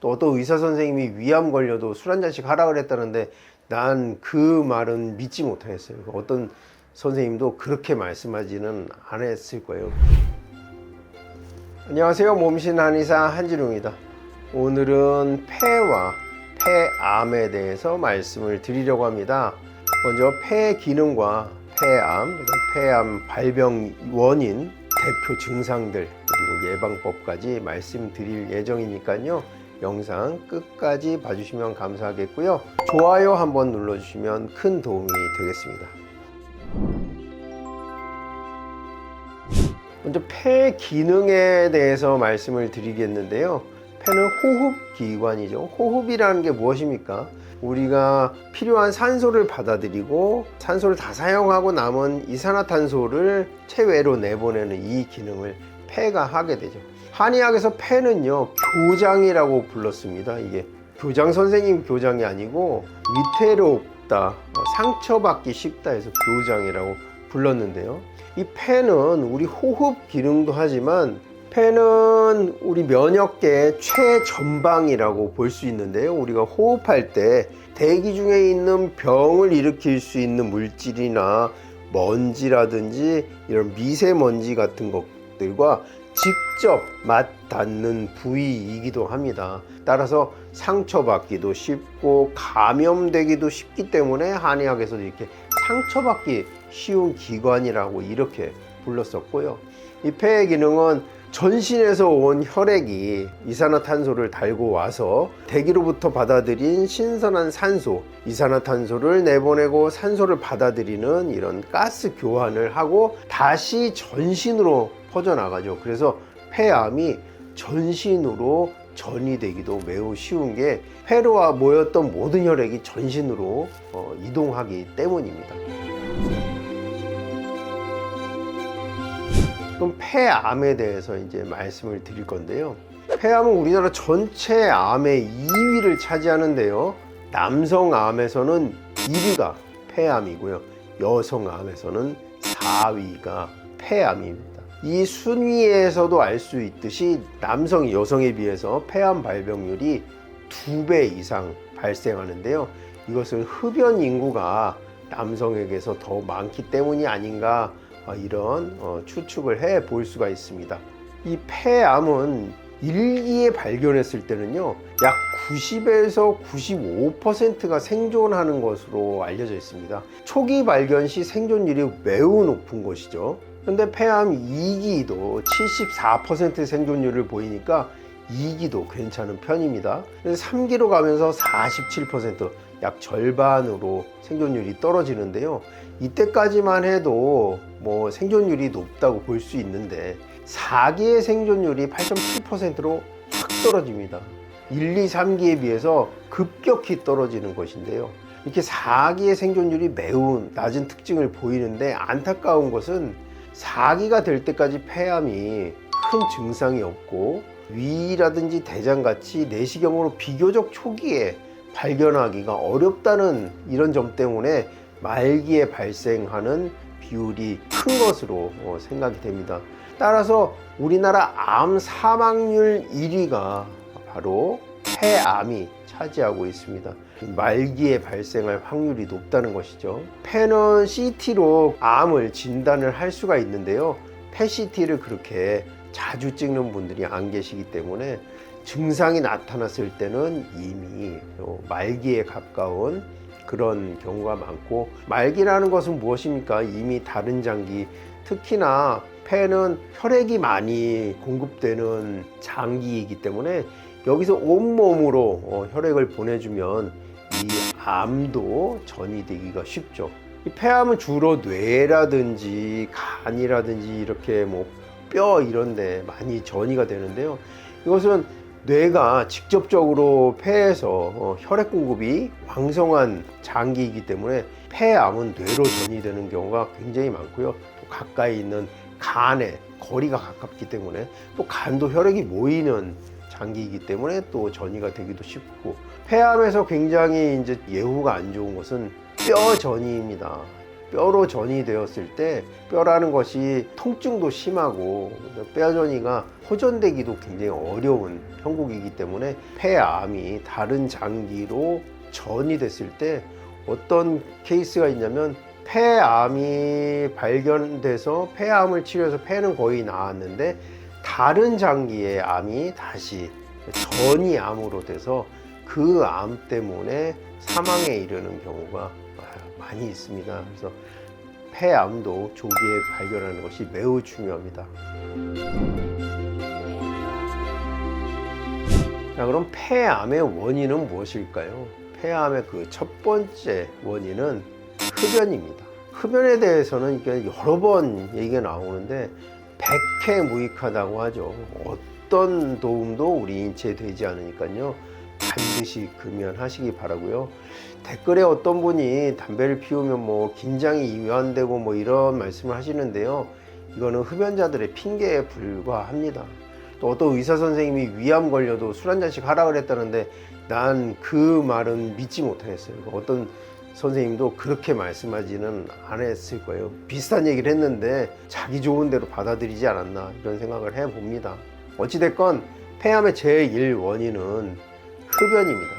또 어떤 의사 선생님이 위암 걸려도 술 한 잔씩 하라 그랬다는데 난 그 말은 믿지 못하겠어요. 어떤 선생님도 그렇게 말씀하지는 않았을 거예요. 안녕하세요. 몸신 한의사 한진웅입니다. 오늘은 폐와 폐암에 대해서 말씀을 드리려고 합니다. 먼저 폐 기능과 폐암 발병 원인, 대표 증상들 그리고 예방법까지 말씀드릴 예정이니까요. 영상 끝까지 봐주시면 감사하겠고요. 좋아요 한번 눌러주시면 큰 도움이 되겠습니다. 먼저 폐 기능에 대해서 말씀을 드리겠는데요. 폐는 호흡기관이죠. 호흡이라는 게 무엇입니까? 우리가 필요한 산소를 받아들이고 산소를 다 사용하고 남은 이산화탄소를 체외로 내보내는 이 기능을 폐가 하게 되죠. 한의학에서 폐는요, 교장이라고 불렀습니다. 이게 교장 선생님 교장이 아니고 위태롭다, 상처받기 쉽다 해서 교장이라고 불렀는데요. 이 폐는 우리 호흡 기능도 하지만 폐는 우리 면역계의 최전방이라고 볼 수 있는데요. 우리가 호흡할 때 대기 중에 있는 병을 일으킬 수 있는 물질이나 먼지라든지 이런 미세먼지 같은 것들과 직접 맞닿는 부위이기도 합니다. 따라서 상처받기도 쉽고 감염되기도 쉽기 때문에 한의학에서도 이렇게 상처받기 쉬운 기관이라고 이렇게 불렀었고요. 이 폐의 기능은 전신에서 온 혈액이 이산화탄소를 달고 와서 대기로부터 받아들인 신선한 산소, 이산화탄소를 내보내고 산소를 받아들이는 이런 가스 교환을 하고 다시 전신으로 퍼져나가죠. 그래서 폐암이 전신으로 전이되기도 매우 쉬운 게 폐로와 모였던 모든 혈액이 전신으로 이동하기 때문입니다. 그럼 폐암에 대해서 이제 말씀을 드릴 건데요. 폐암은 우리나라 전체 암의 2위를 차지하는데요. 남성암에서는 1위가 폐암이고요. 여성암에서는 4위가 폐암입니다. 이 순위에서도 알 수 있듯이 남성이 여성에 비해서 폐암 발병률이 2배 이상 발생하는데요. 이것은 흡연 인구가 남성에게서 더 많기 때문이 아닌가 이런 추측을 해 볼 수가 있습니다. 이 폐암은 1기에 발견했을 때는요, 약 90에서 95%가 생존하는 것으로 알려져 있습니다. 초기 발견 시 생존율이 매우 높은 것이죠. 그런데 폐암 2기도 74% 생존율을 보이니까 2기도 괜찮은 편입니다. 3기로 가면서 47%, 약 절반으로 생존율이 떨어지는데요. 이때까지만 해도 뭐 생존율이 높다고 볼 수 있는데 4기의 생존율이 8.7%로 확 떨어집니다. 1, 2, 3기에 비해서 급격히 떨어지는 것인데요. 이렇게 4기의 생존율이 매우 낮은 특징을 보이는데 안타까운 것은 4기가 될 때까지 폐암이 큰 증상이 없고 위라든지 대장같이 내시경으로 비교적 초기에 발견하기가 어렵다는 이런 점 때문에 말기에 발생하는 비율이 큰 것으로 생각이 됩니다. 따라서 우리나라 암 사망률 1위가 바로 폐암이 차지하고 있습니다. 말기에 발생할 확률이 높다는 것이죠. 폐는 CT로 암을 진단을 할 수가 있는데요. 폐CT를 그렇게 자주 찍는 분들이 안 계시기 때문에 증상이 나타났을 때는 이미 말기에 가까운 그런 경우가 많고, 말기라는 것은 무엇입니까? 이미 다른 장기, 특히나 폐는 혈액이 많이 공급되는 장기이기 때문에 여기서 온몸으로 혈액을 보내주면 이 암도 전이되기가 쉽죠. 이 폐암은 주로 뇌라든지 간이라든지 이렇게 뼈 이런 데 많이 전이가 되는데요. 이것은 뇌가 직접적으로 폐에서 혈액 공급이 왕성한 장기이기 때문에 폐암은 뇌로 전이되는 경우가 굉장히 많고요. 또 가까이 있는 간에 거리가 가깝기 때문에 또 간도 혈액이 모이는 장기이기 때문에 또 전이가 되기도 쉽고, 폐암에서 굉장히 이제 예후가 안 좋은 것은 뼈 전이입니다. 뼈로 전이되었을 때 뼈라는 것이 통증도 심하고 뼈전이가 호전되기도 굉장히 어려운 형국이기 때문에 폐암이 다른 장기로 전이 됐을 때 어떤 케이스가 있냐면 폐암이 발견돼서 폐암을 치료해서 폐는 거의 나았는데 다른 장기의 암이 다시 전이 암으로 돼서 그 암 때문에 사망에 이르는 경우가 많이 있습니다. 그래서 폐암도 조기에 발견하는 것이 매우 중요합니다. 자, 그럼 폐암의 원인은 무엇일까요? 폐암의 그 첫 번째 원인은 흡연입니다. 흡연에 대해서는 이게 여러 번 얘기가 나오는데 백해무익하다고 하죠. 어떤 도움도 우리 인체에 되지 않으니까요. 반드시 금연하시기 바라고요. 댓글에 어떤 분이 담배를 피우면 뭐 긴장이 이완되고 뭐 이런 말씀을 하시는데요. 이거는 흡연자들의 핑계에 불과합니다. 또 어떤 의사 선생님이 위암 걸려도 술 한 잔씩 하라 그랬다는데 난 그 말은 믿지 못하겠어요. 어떤 선생님도 그렇게 말씀하지는 않았을 거예요. 비슷한 얘기를 했는데 자기 좋은 대로 받아들이지 않았나 이런 생각을 해봅니다. 어찌됐건 폐암의 제1 원인은 흡연입니다.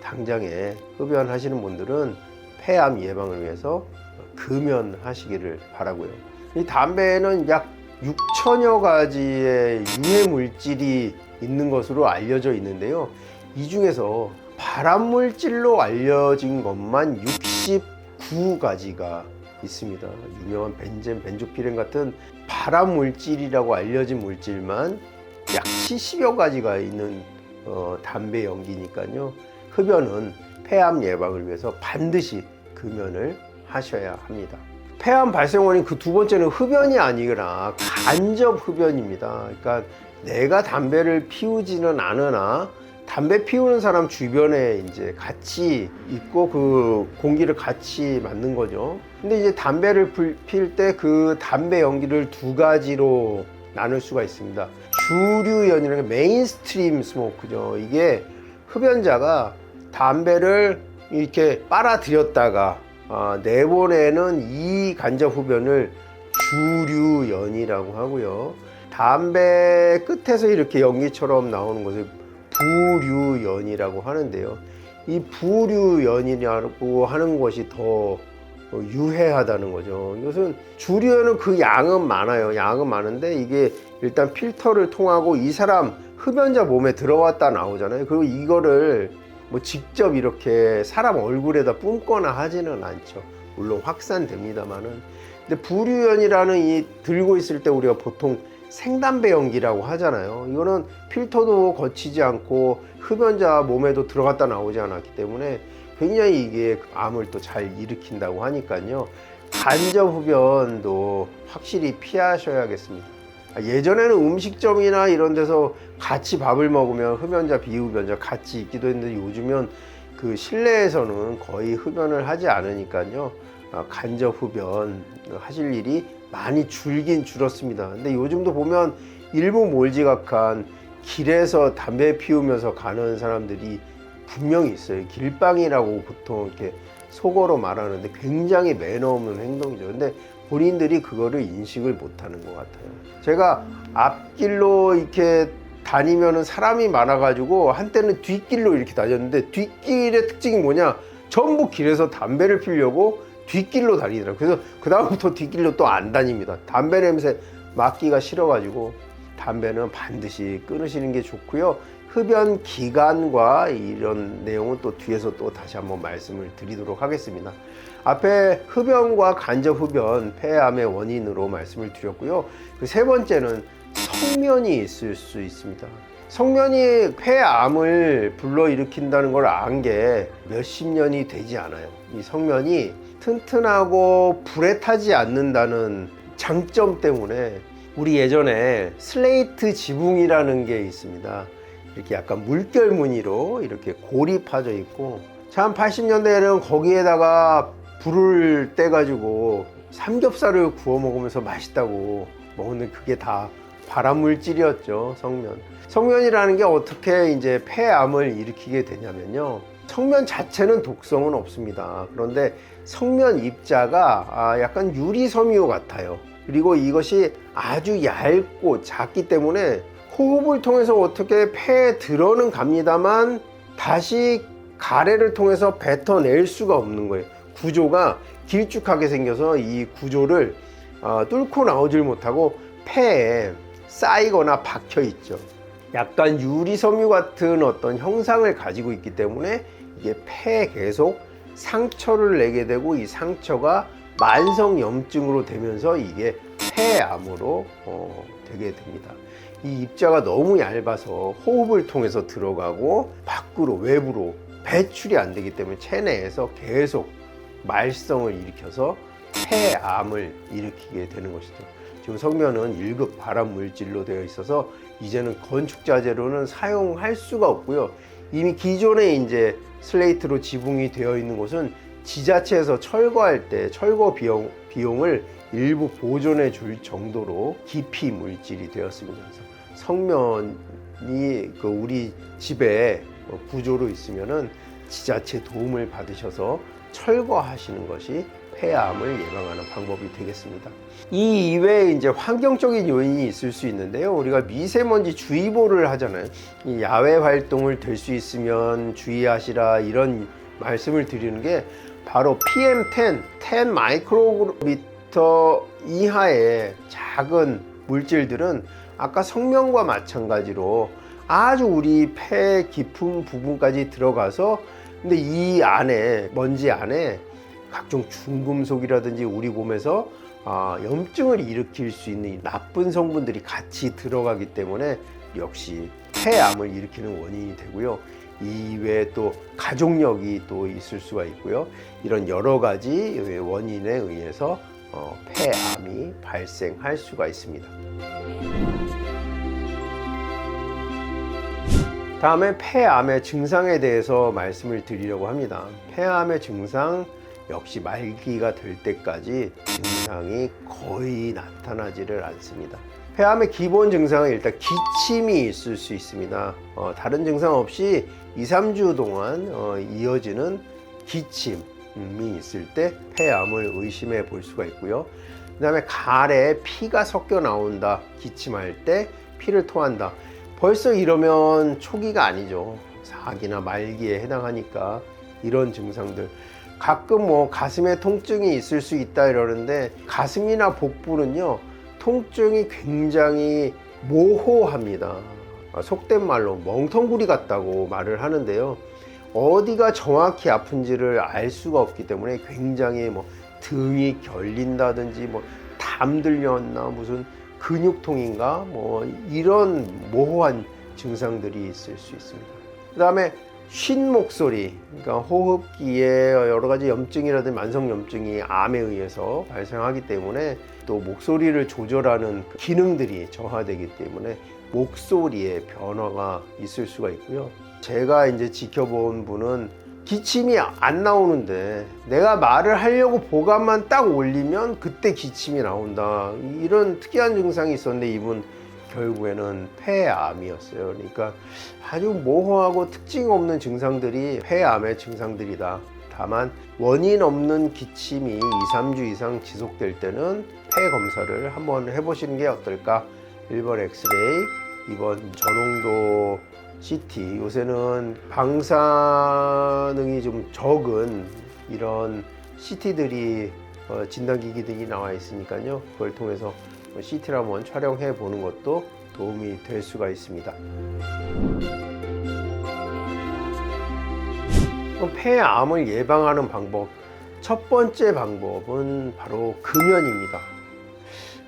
당장에 흡연하시는 분들은 폐암 예방을 위해서 금연하시기를 바라고요. 이 담배에는 약 6천여 가지의 유해 물질이 있는 것으로 알려져 있는데요. 이 중에서 발암물질로 알려진 것만 69가지가 있습니다. 유명한 벤젠, 벤조피렌 같은 발암물질이라고 알려진 물질만 약 70여 가지가 있는 담배 연기니까요. 흡연은 폐암 예방을 위해서 반드시 금연을 하셔야 합니다. 폐암 발생 원인 그 두 번째는 흡연이 아니라 간접 흡연입니다. 그러니까 내가 담배를 피우지는 않으나 담배 피우는 사람 주변에 이제 같이 있고 그 공기를 같이 맡는 거죠. 근데 이제 담배를 피울 때 그 담배 연기를 두 가지로 나눌 수가 있습니다. 주류연이라는 게 메인스트림 스모크죠. 이게 흡연자가 담배를 이렇게 빨아들였다가 내보내는 이 간접 흡연을 주류연이라고 하고요. 담배 끝에서 이렇게 연기처럼 나오는 것을 부류연이라고 하는데요. 이 부류연이라고 하는 것이 더 유해하다는 거죠. 이것은 주류연은 그 양은 많아요. 양은 많은데 이게 일단 필터를 통하고 이 사람 흡연자 몸에 들어왔다 나오잖아요. 그리고 이거를 뭐 직접 이렇게 사람 얼굴에다 뿜거나 하지는 않죠. 물론 확산됩니다만은. 근데 부류연이라는 이 들고 있을 때 우리가 보통 생담배 연기라고 하잖아요. 이거는 필터도 거치지 않고 흡연자 몸에도 들어갔다 나오지 않았기 때문에 굉장히 이게 암을 또 잘 일으킨다고 하니까요. 간접 흡연도 확실히 피하셔야겠습니다. 예전에는 음식점이나 이런 데서 같이 밥을 먹으면 흡연자, 비흡연자 같이 있기도 했는데 요즘은 그 실내에서는 거의 흡연을 하지 않으니까요. 간접 흡연 하실 일이 많이 줄긴 줄었습니다. 근데 요즘도 보면 일부 몰지각한 길에서 담배 피우면서 가는 사람들이 분명히 있어요. 길빵이라고 보통 이렇게 속어로 말하는데 굉장히 매너 없는 행동이죠. 근데 본인들이 그거를 인식을 못하는 것 같아요. 제가 앞길로 이렇게 다니면은 사람이 많아가지고 한때는 뒷길로 이렇게 다녔는데 뒷길의 특징이 뭐냐? 전부 길에서 담배를 피우려고 뒷길로 다니더라고요. 그래서 그 다음부터 뒷길로 또 안 다닙니다. 담배 냄새 맡기가 싫어가지고 담배는 반드시 끊으시는 게 좋고요. 흡연 기간과 이런 내용은 또 뒤에서 또 다시 한번 말씀을 드리도록 하겠습니다. 앞에 흡연과 간접 흡연, 폐암의 원인으로 말씀을 드렸고요. 그 세 번째는 성면이 있을 수 있습니다. 성면이 폐암을 불러일으킨다는 걸 안 게 몇십 년이 되지 않아요. 이 성면이 튼튼하고 불에 타지 않는다는 장점 때문에 우리 예전에 슬레이트 지붕이라는 게 있습니다. 이렇게 약간 물결 무늬로 이렇게 골이 파져 있고 참 80년대에는 거기에다가 불을 떼가지고 삼겹살을 구워 먹으면서 맛있다고 먹는데 그게 다 발암물질이었죠. 성면. 성면이라는 게 어떻게 이제 폐암을 일으키게 되냐면요. 성면 자체는 독성은 없습니다. 그런데 성면 입자가 약간 유리섬유 같아요. 그리고 이것이 아주 얇고 작기 때문에 호흡을 통해서 어떻게 폐에 들어는 갑니다만 다시 가래를 통해서 뱉어낼 수가 없는 거예요. 구조가 길쭉하게 생겨서 이 구조를 뚫고 나오질 못하고 폐에 쌓이거나 박혀 있죠. 약간 유리섬유 같은 어떤 형상을 가지고 있기 때문에 이게 폐에 계속 상처를 내게 되고 이 상처가 만성염증으로 되면서 이게 폐암으로 되게 됩니다. 이 입자가 너무 얇아서 호흡을 통해서 들어가고 밖으로 외부로 배출이 안 되기 때문에 체내에서 계속 말썽을 일으켜서 폐암을 일으키게 되는 것이죠. 지금 성면은 1급 발암 물질로 되어 있어서 이제는 건축 자재로는 사용할 수가 없고요. 이미 기존에 이제 슬레이트로 지붕이 되어 있는 곳은 지자체에서 철거할 때 철거 비용을 일부 보존해 줄 정도로 기피 물질이 되었습니다. 그래서 성면이 우리 집에 구조로 있으면은 지자체 도움을 받으셔서 철거하시는 것이 폐암을 예방하는 방법이 되겠습니다. 이 이외에 이제 환경적인 요인이 있을 수 있는데요. 우리가 미세먼지 주의보를 하잖아요. 이 야외 활동을 될 수 있으면 주의하시라 이런 말씀을 드리는 게 바로 PM10, 10 마이크로미터 이하의 작은 물질들은 아까 성면과 마찬가지로 아주 우리 폐 깊은 부분까지 들어가서 근데 이 안에 먼지 안에 각종 중금속이라든지 우리 몸에서 염증을 일으킬 수 있는 나쁜 성분들이 같이 들어가기 때문에 역시 폐암을 일으키는 원인이 되고요. 이외에 또 가족력이 또 있을 수가 있고요. 이런 여러 가지 원인에 의해서 폐암이 발생할 수가 있습니다. 다음에 폐암의 증상에 대해서 말씀을 드리려고 합니다. 폐암의 증상 역시 말기가 될 때까지 증상이 거의 나타나지를 않습니다. 폐암의 기본 증상은 일단 기침이 있을 수 있습니다. 다른 증상 없이 2-3주 동안 이어지는 기침이 있을 때 폐암을 의심해 볼 수가 있고요. 그 다음에 가래에 피가 섞여 나온다. 기침할 때 피를 토한다. 벌써 이러면 초기가 아니죠. 4기나 말기에 해당하니까 이런 증상들. 가끔 가슴에 통증이 있을 수 있다 이러는데 가슴이나 복부는요 통증이 굉장히 모호합니다. 속된 말로 멍텅구리 같다고 말을 하는데요. 어디가 정확히 아픈지를 알 수가 없기 때문에 굉장히 등이 결린다든지 담 들렸나 무슨 근육통인가 이런 모호한 증상들이 있을 수 있습니다. 그 다음에 쉰 목소리, 그러니까 호흡기에 여러 가지 염증이라든지 만성염증이 암에 의해서 발생하기 때문에 또 목소리를 조절하는 기능들이 저하되기 때문에 목소리에 변화가 있을 수가 있고요. 제가 이제 지켜본 분은 기침이 안 나오는데 내가 말을 하려고 보감만 딱 올리면 그때 기침이 나온다. 이런 특이한 증상이 있었는데 이분 결국에는 폐암이었어요. 그러니까 아주 모호하고 특징 없는 증상들이 폐암의 증상들이다. 다만 원인 없는 기침이 2-3주 이상 지속될 때는 폐 검사를 한번 해보시는 게 어떨까. 1번 엑스레이, 2번 저농도 CT, 요새는 방사능이 좀 적은 이런 CT들이 진단기기들이 나와 있으니까요. 그걸 통해서 CT를 한번 촬영해 보는 것도 도움이 될 수가 있습니다. 폐암을 예방하는 방법, 첫 번째 방법은 바로 금연입니다.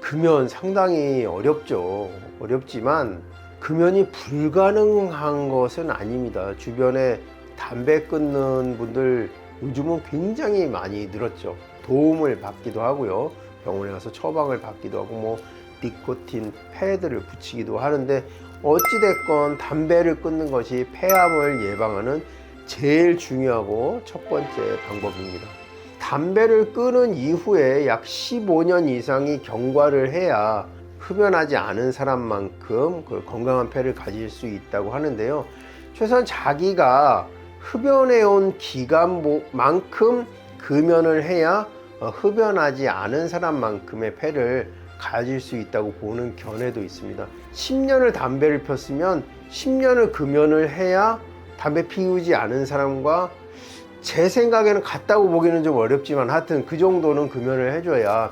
금연 상당히 어렵지만 금연이 불가능한 것은 아닙니다. 주변에 담배 끊는 분들 요즘은 굉장히 많이 늘었죠. 도움을 받기도 하고요. 병원에 가서 처방을 받기도 하고 니코틴 패드를 붙이기도 하는데 어찌됐건 담배를 끊는 것이 폐암을 예방하는 제일 중요하고 첫 번째 방법입니다. 담배를 끊은 이후에 약 15년 이상이 경과를 해야 흡연하지 않은 사람만큼 건강한 폐를 가질 수 있다고 하는데요. 최소한 자기가 흡연해온 기간만큼 금연을 해야 흡연하지 않은 사람만큼의 폐를 가질 수 있다고 보는 견해도 있습니다. 10년을 담배를 폈으면 10년을 금연을 해야 담배 피우지 않은 사람과 제 생각에는 같다고 보기는 좀 어렵지만 하여튼 그 정도는 금연을 해줘야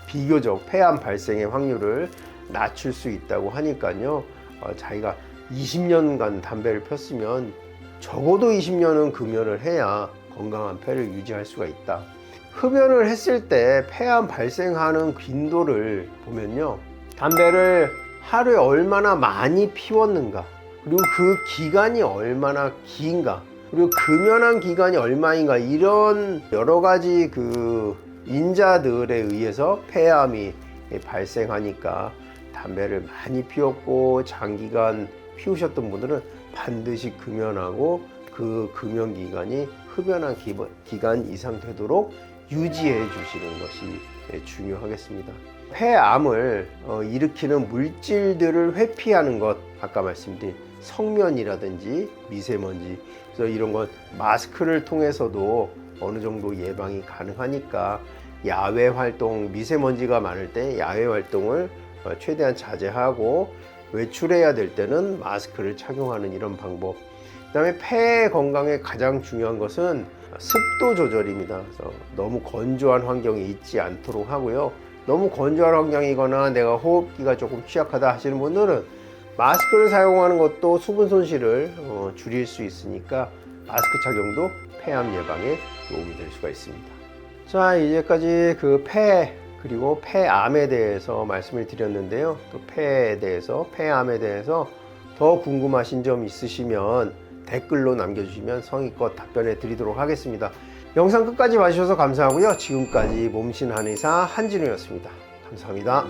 비교적 폐암 발생의 확률을 낮출 수 있다고 하니까요. 자기가 20년간 담배를 폈으면 적어도 20년은 금연을 해야 건강한 폐를 유지할 수가 있다. 흡연을 했을 때 폐암 발생하는 빈도를 보면요, 담배를 하루에 얼마나 많이 피웠는가, 그리고 그 기간이 얼마나 긴가, 그리고 금연한 기간이 얼마인가, 이런 여러 가지 그 인자들에 의해서 폐암이 발생하니까 담배를 많이 피웠고 장기간 피우셨던 분들은 반드시 금연하고 그 금연 기간이 흡연한 기간 이상 되도록 유지해 주시는 것이 중요하겠습니다. 폐암을 일으키는 물질들을 회피하는 것, 아까 말씀드린 성면이라든지 미세먼지, 그래서 이런 건 마스크를 통해서도 어느 정도 예방이 가능하니까 야외 활동, 미세먼지가 많을 때 야외 활동을 최대한 자제하고 외출해야 될 때는 마스크를 착용하는 이런 방법. 그 다음에 폐 건강에 가장 중요한 것은 습도 조절입니다. 그래서 너무 건조한 환경에 있지 않도록 하고요. 너무 건조한 환경이거나 내가 호흡기가 조금 취약하다 하시는 분들은 마스크를 사용하는 것도 수분 손실을 줄일 수 있으니까 마스크 착용도 폐암 예방에 도움이 될 수가 있습니다. 자, 이제까지 그 폐 그리고 폐암에 대해서 말씀을 드렸는데요. 또 폐에 대해서, 폐암에 대해서 더 궁금하신 점 있으시면 댓글로 남겨주시면 성의껏 답변해 드리도록 하겠습니다. 영상 끝까지 봐주셔서 감사하고요. 지금까지 몸신 한의사 한진우였습니다. 감사합니다.